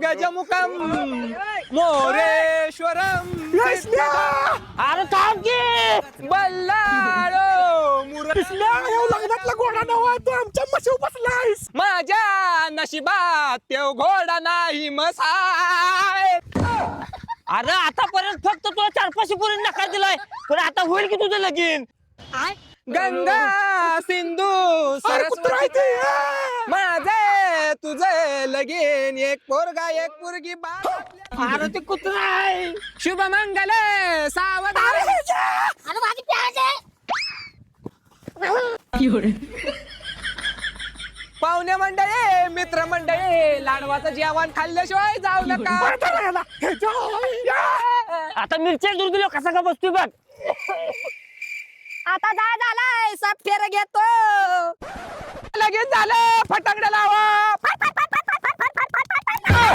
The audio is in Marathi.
गजमुखम मोरेश्वरम अरे थांब की बल्लाळो लग्नातला घोडा नवा तू आमच्या मशीव बसलायस. माझ्या नशिबात त्यो घोडा नाही मसाय. अरे आतापर्यंत फक्त तुला 4-5 पोरी नकार दिलाय, पण आता होईल की तुझं लगीन. गंगा सिंधू सरस्वती माझे तुझे लगीन एक पोरगा एक पोरगी अरे ते कुत्रा आहे. शुभ मंगल सावधान. अरे माझी प्याज आहे. पाहुणे मंडळी मित्र मंडळी लाडवाचं जेवण खाल्ल्याशिवाय जाऊ नका. आता मिरच्या दूर दिलो कसा का बसतोय बघ. आता जा झालाय सब फेर घेतो. लगेच झालं फटाकडे लावा.